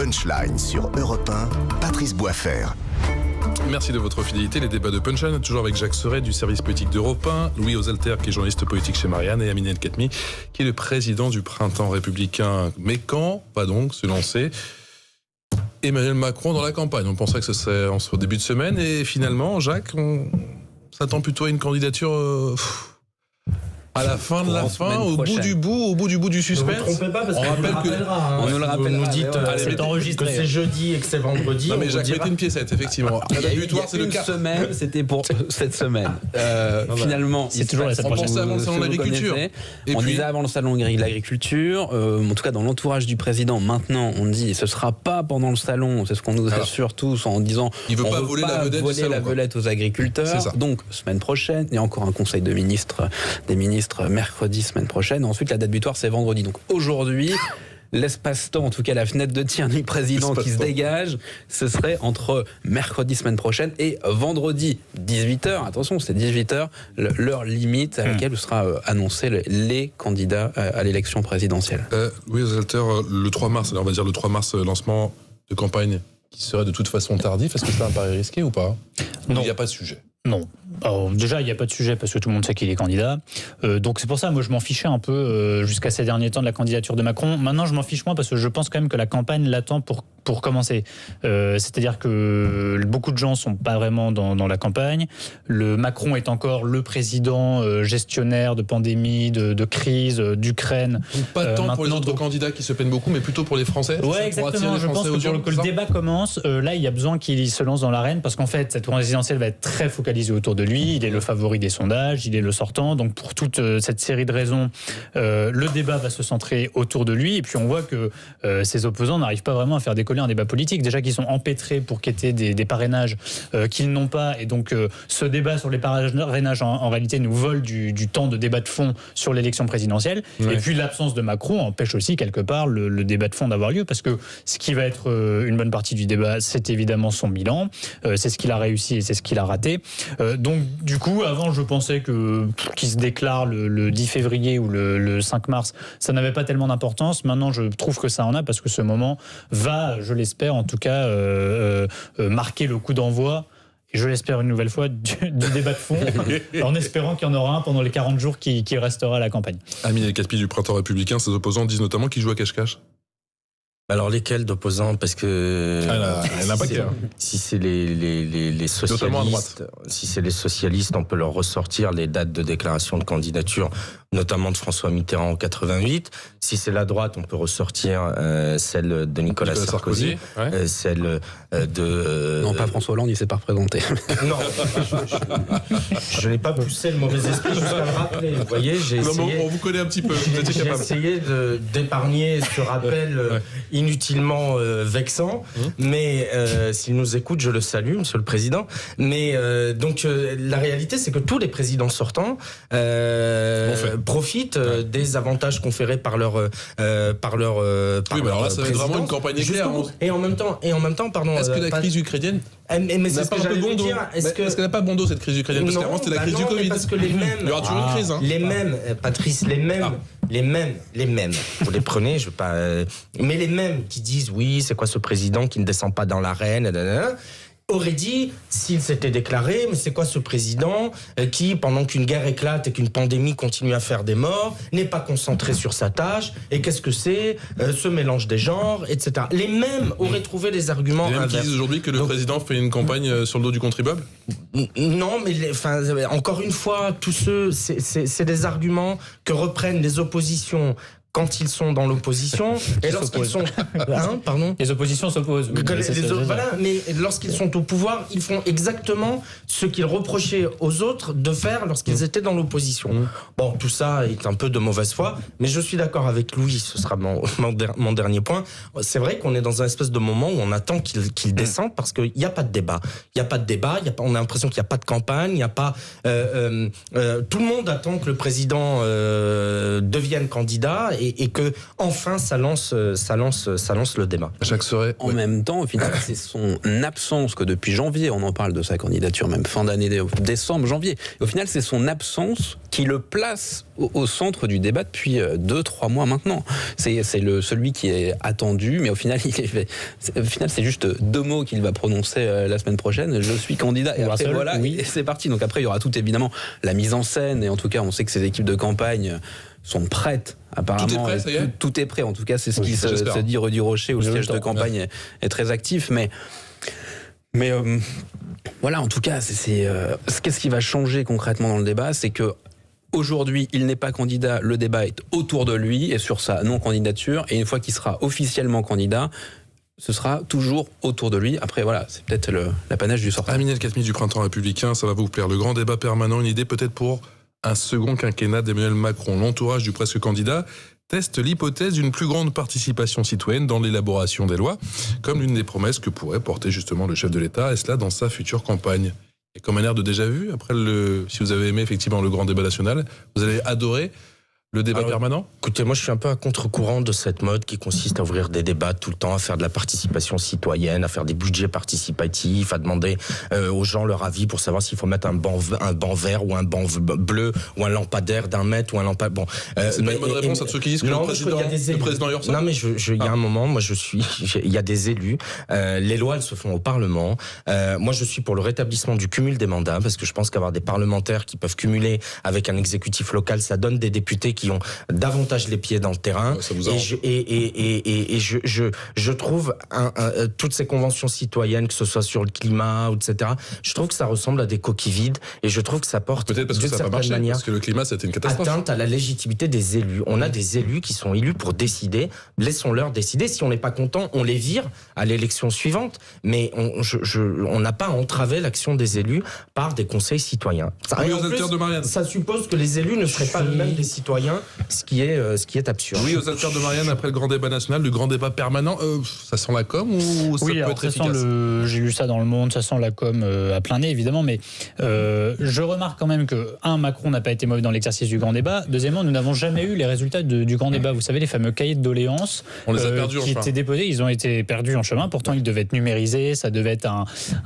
Punchline sur Europe 1, Patrice Boisfer. Merci de votre fidélité. Les débats de Punchline, toujours avec Jacques Serret du service politique d'Europe 1, Louis Ozelter qui est journaliste politique chez Marianne et Amine El Khatmi qui est le président du Printemps républicain. Mais quand va donc se lancer Emmanuel Macron dans la campagne? On pensait que ce serait en début de semaine et finalement, Jacques, on s'attend plutôt à une candidature à la fin de la fin, au bout du bout du suspense. Ne vous trompez pas parce on rappelle on nous le rappelle. Vous nous dites c'est enregistré, que c'est jeudi et que c'est vendredi. Non mais Jacques, mettez une piécette, effectivement. La date butoir, c'est le 4. Semaine, c'était pour cette semaine. Finalement, c'est toujours la semaine prochaine. On pensait avant le salon de l'agriculture. On disait avant le salon de l'agriculture. En tout cas, dans l'entourage du président, maintenant, on dit ce sera pas pendant le salon. C'est ce qu'on nous assure tous en disant il veut pas voler la vedette aux agriculteurs. Donc semaine prochaine, il y a encore un conseil des ministres mercredi semaine prochaine. Ensuite, la date butoir, c'est vendredi. Donc aujourd'hui, l'espace-temps, en tout cas la fenêtre de tir du président qui se dégage, ce serait entre mercredi semaine prochaine et vendredi 18h. Attention, c'est 18h, l'heure limite à laquelle sera annoncé les candidats à l'élection présidentielle. Oui, Ozelter, le 3 mars, alors on va dire le 3 mars, lancement de campagne qui serait de toute façon tardif. Est-ce que c'est un pari risqué ou pas? Non. Il n'y a pas de sujet. Non. Alors, déjà, il n'y a pas de sujet parce que tout le monde sait qu'il est candidat. Donc c'est pour ça, moi, je m'en fichais un peu jusqu'à ces derniers temps de la candidature de Macron. Maintenant, je m'en fiche moins parce que je pense quand même que la campagne l'attend pour commencer. C'est-à-dire que beaucoup de gens ne sont pas vraiment dans la campagne. Macron est encore le président gestionnaire de pandémie, de crise, d'Ukraine. Donc pas tant pour les autres candidats qui se peinent beaucoup, mais plutôt pour les Français. Oui, exactement. Je pense que le débat commence. Là, il y a besoin qu'il se lance dans l'arène parce qu'en fait, cette présidentielle va être très focalisée autour de lui. Il est le favori des sondages, il est le sortant. Donc pour toute cette série de raisons, le débat va se centrer autour de lui. Et puis on voit que ses opposants n'arrivent pas vraiment à faire décoller un débat politique. Déjà qu'ils sont empêtrés pour quêter des parrainages qu'ils n'ont pas. Et donc ce débat sur les parrainages en réalité nous vole du temps de débat de fond sur l'élection présidentielle. Oui. Et puis l'absence de Macron empêche aussi quelque part le débat de fond d'avoir lieu. Parce que ce qui va être une bonne partie du débat, c'est évidemment son bilan. C'est ce qu'il a réussi et c'est ce qu'il a raté. Donc du coup, avant je pensais qu'il se déclare le 10 février ou le 5 mars, ça n'avait pas tellement d'importance. Maintenant je trouve que ça en a parce que ce moment va, je l'espère en tout cas, marquer le coup d'envoi. Et je l'espère une nouvelle fois du débat de fond, en espérant qu'il y en aura un pendant les 40 jours qui restera à la campagne. Amine El Khatmi du Printemps républicain, ses opposants disent notamment qu'il joue à cache-cache. Alors lesquels d'opposants? Parce que si c'est les socialistes, si c'est les socialistes, on peut leur ressortir les dates de déclaration de candidature, notamment de François Mitterrand en 88. Si c'est la droite, on peut ressortir celle de Nicolas Sarkozy. Celle de non, pas François Hollande, il s'est pas représenté. Non, je n'ai pas poussé le mauvais esprit jusqu'à le rappeler. Vous voyez, j'ai essayé. On vous connaît un petit peu. J'ai essayé d'épargner ce rappel inutilement vexant, mais s'il nous écoute, je le salue, Monsieur le Président. Mais donc la réalité, c'est que tous les présidents sortants profitent des avantages conférés par leur oui, mais alors là, ça va être vraiment une campagne éclair. Et en même temps, pardon. Est-ce que la crise ukrainienne mais c'est ce que j'allais vous dire. Est-ce qu'elle n'a pas bon dos cette crise ukrainienne? Parce qu'avant c'était la crise du Covid. Parce que les mêmes. Il y aura toujours une crise. Les mêmes, Patrice, les mêmes. Vous les prenez, je veux pas. Mais les mêmes qui disent oui, c'est quoi ce président qui ne descend pas dans l'arène, aurait dit, s'il s'était déclaré, mais c'est quoi ce président qui, pendant qu'une guerre éclate et qu'une pandémie continue à faire des morts, n'est pas concentré sur sa tâche, et qu'est-ce que c'est ce mélange des genres, etc. Les mêmes auraient trouvé des arguments inverses. Qui disent aujourd'hui que le président fait une campagne sur le dos du contribuable? Non, mais encore une fois, tous ceux, c'est des arguments que reprennent les oppositions quand ils sont dans l'opposition et lorsqu'ils sont les oppositions s'opposent. Voilà, mais lorsqu'ils sont au pouvoir, ils font exactement ce qu'ils reprochaient aux autres de faire lorsqu'ils étaient dans l'opposition. Bon, tout ça est un peu de mauvaise foi, mais je suis d'accord avec Louis, ce sera mon dernier point. C'est vrai qu'on est dans un espèce de moment où on attend qu'il descende parce qu'il n'y a pas de débat. On a l'impression qu'il n'y a pas de campagne, il n'y a pas tout le monde attend que le président devienne candidat et que enfin ça lance le débat. Jacques Serret. En même temps, au final, c'est son absence que depuis janvier, on en parle de sa candidature, même fin d'année, décembre, janvier. Au final, c'est son absence qui le place au centre du débat depuis 2-3 mois maintenant. C'est celui qui est attendu, mais au final, c'est juste 2 mots qu'il va prononcer la semaine prochaine. Je suis candidat. Et après, voilà, et c'est parti. Donc après, il y aura tout évidemment la mise en scène. Et en tout cas, on sait que ces équipes de campagne sont prêtes, apparemment. Tout est prêt, ça y est ? Tout est prêt. En tout cas, c'est ce qui se dit du Rocher, où le siège de campagne est très actif. Mais voilà, en tout cas, qu'est-ce qui va changer concrètement dans le débat ? C'est que aujourd'hui, il n'est pas candidat, le débat est autour de lui et sur sa non-candidature. Et une fois qu'il sera officiellement candidat, ce sera toujours autour de lui. Après, voilà, c'est peut-être l'apanage du sortant. Amine El-Khatmi du Printemps républicain, ça va vous plaire. Le grand débat permanent, une idée peut-être pour un second quinquennat d'Emmanuel Macron. L'entourage du presque candidat teste l'hypothèse d'une plus grande participation citoyenne dans l'élaboration des lois, comme l'une des promesses que pourrait porter justement le chef de l'État, et cela dans sa future campagne. Et comme un air de déjà-vu, après si vous avez aimé effectivement le grand débat national, vous allez adorer le débat permanent ? Écoutez, moi je suis un peu à contre-courant de cette mode qui consiste à ouvrir des débats tout le temps, à faire de la participation citoyenne, à faire des budgets participatifs, à demander aux gens leur avis pour savoir s'il faut mettre un banc vert ou un banc bleu ou un lampadaire d'1 mètre ou un lampadaire... Bon, c'est pas une bonne réponse à ceux qui disent que le président Ursa. Non mais il y a un moment, moi il y a des élus, les lois elles se font au Parlement. Moi je suis pour le rétablissement du cumul des mandats parce que je pense qu'avoir des parlementaires qui peuvent cumuler avec un exécutif local, ça donne des députés qui ont davantage les pieds dans le terrain. Et je trouve toutes ces conventions citoyennes, que ce soit sur le climat, etc., je trouve que ça ressemble à des coquilles vides et je trouve que ça porte peut-être parce que ça n'a pas marché, parce que le climat c'était une catastrophe. Atteinte à la légitimité des élus. On a des élus qui sont élus pour décider. Laissons-leur décider. Si on n'est pas content, on les vire à l'élection suivante. Mais on n'a pas entravé l'action des élus par des conseils citoyens. Ça suppose que les élus ne seraient pas eux-mêmes des citoyens, ce qui est absurde. Oui, aux altères de Marianne, après le grand débat national, le grand débat permanent, ça sent la com ou ça peut être efficace ? J'ai lu ça dans Le Monde, ça sent la com à plein nez, évidemment, mais je remarque quand même que, Macron n'a pas été mauvais dans l'exercice du grand débat. Deuxièmement, nous n'avons jamais eu les résultats du grand débat. Vous savez, les fameux cahiers de doléances qui étaient déposés, ils ont été perdus en chemin. Pourtant, ils devaient être numérisés, ça devait être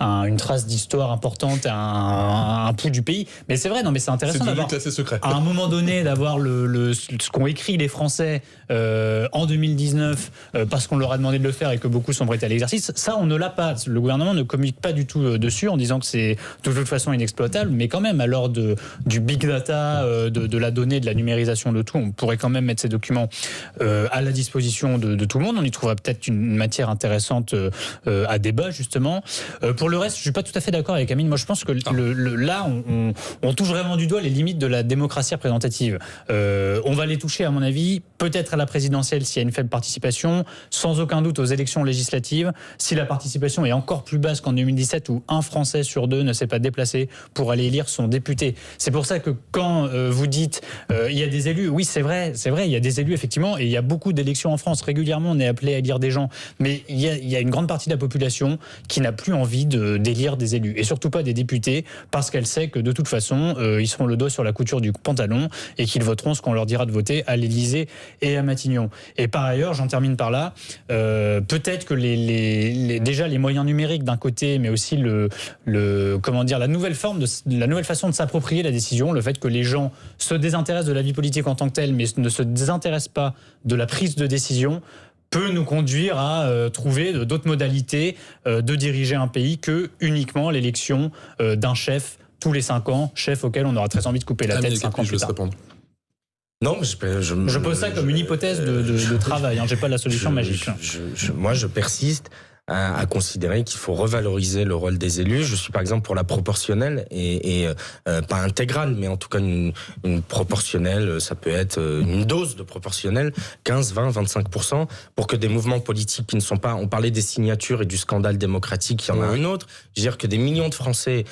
une trace d'histoire importante, un pouls du pays. Mais c'est vrai, non, mais c'est intéressant d'avoir, classé secret. À un moment donné, d'avoir ce qu'ont écrit les Français en 2019 parce qu'on leur a demandé de le faire et que beaucoup sont prêtés à l'exercice. Ça, on ne l'a pas. Le gouvernement ne communique pas du tout dessus en disant que c'est de toute façon inexploitable, mais quand même, à l'heure du big data, de la donnée, de la numérisation de tout, on pourrait quand même mettre ces documents à la disposition de tout le monde. On y trouvera peut-être une matière intéressante à débat, justement. Pour le reste, je suis pas tout à fait d'accord avec Amine. Moi, je pense que là, on touche vraiment du doigt les limites de la démocratie représentative. On va les toucher, à mon avis, peut-être à la présidentielle s'il y a une faible participation, sans aucun doute aux élections législatives, si la participation est encore plus basse qu'en 2017 où un Français sur 2 ne s'est pas déplacé pour aller élire son député. C'est pour ça que quand vous dites il y a des élus, oui c'est vrai, il y a des élus effectivement, et il y a beaucoup d'élections en France. Régulièrement, on est appelé à élire des gens, mais il y a une grande partie de la population qui n'a plus envie d'élire des élus, et surtout pas des députés, parce qu'elle sait que de toute façon, ils seront le dos sur la couture du pantalon et qu'ils voteront ce qu'on leur dira de voter à l'Élysée et à Matignon. Et par ailleurs, j'en termine par là, peut-être que déjà les moyens numériques d'un côté, mais aussi la nouvelle façon de s'approprier la décision, le fait que les gens se désintéressent de la vie politique en tant que telle, mais ne se désintéressent pas de la prise de décision, peut nous conduire à trouver d'autres modalités de diriger un pays que uniquement l'élection d'un chef tous les 5 ans, chef auquel on aura très envie de couper la tête 5 ans plus tard. Non, je pose ça comme une hypothèse de travail. J'ai pas la solution magique. Moi, je persiste à considérer qu'il faut revaloriser le rôle des élus. Je suis par exemple pour la proportionnelle et pas intégrale, mais en tout cas une proportionnelle, ça peut être une dose de proportionnelle, 15, 20, 25%, pour que des mouvements politiques qui ne sont pas... On parlait des signatures et du scandale démocratique, il y en a un autre. Je veux dire que des millions de Français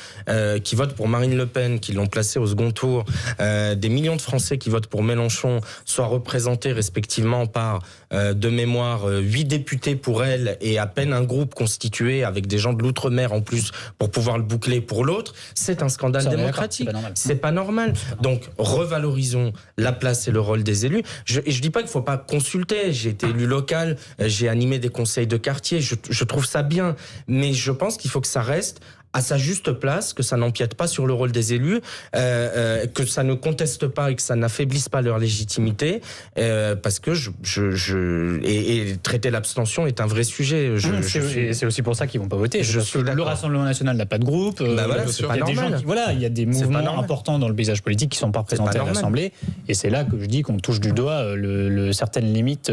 qui votent pour Marine Le Pen, qui l'ont placée au second tour, des millions de Français qui votent pour Mélenchon, soient représentés respectivement par, de mémoire, 8 députés pour elle et à peine un groupe constitué avec des gens de l'outre-mer en plus pour pouvoir le boucler pour l'autre, c'est un scandale démocratique. C'est pas normal. Donc, revalorisons la place et le rôle des élus. Je dis pas qu'il faut pas consulter. J'ai été élu local, j'ai animé des conseils de quartier. Je trouve ça bien, mais je pense qu'il faut que ça reste à sa juste place, que ça n'empiète pas sur le rôle des élus, que ça ne conteste pas et que ça n'affaiblisse pas leur légitimité, parce que et traiter l'abstention est un vrai sujet. C'est aussi pour ça qu'ils vont pas voter. Le Rassemblement national n'a pas de groupe. Il y a des mouvements importants dans le paysage politique qui sont pas représentés à l'Assemblée, et c'est là que je dis qu'on touche du doigt certaines limites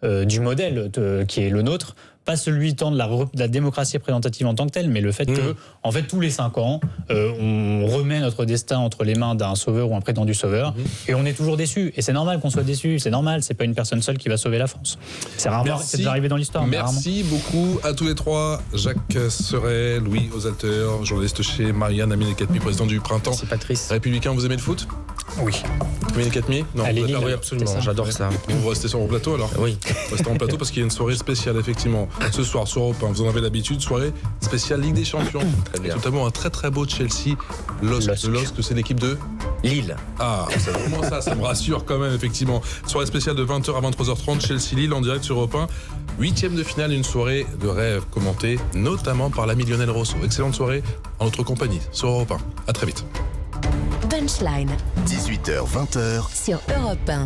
du modèle qui est le nôtre. Pas celui tant de la démocratie représentative en tant que telle, mais le fait que, en fait, tous les 5 ans, on remet notre destin entre les mains d'un sauveur ou un prétendu sauveur, et on est toujours déçu. Et c'est normal qu'on soit déçu, c'est normal, c'est pas une personne seule qui va sauver la France. C'est rarement, c'est déjà arrivé dans l'histoire. Merci beaucoup à tous les trois. Jacques Seret, Louis Osalter, journaliste chez Marianne, Aminé Khatmi, président du Printemps. C'est Patrice. Républicain, vous aimez le foot ? Oui. Aminé Khatmi ? Non. Allez, oui, absolument, j'adore ça. Vous restez sur mon plateau alors ? Oui. Vous restez en plateau parce qu'il y a une soirée spéciale, effectivement. Ce soir, sur Europe 1, vous en avez l'habitude, soirée spéciale Ligue des Champions. Très bien. Et notamment un très très beau Chelsea. LOSC, c'est l'équipe de Lille. Ah, c'est vraiment ça me rassure quand même, effectivement. Soirée spéciale de 20h à 23h30, Chelsea-Lille en direct sur Europe 1. 8e de finale, une soirée de rêve commentée, notamment par l'ami Lionel Rosso. Excellente soirée en notre compagnie sur Europe 1. À très vite. Punchline. 18h, 20h. Sur Europe 1.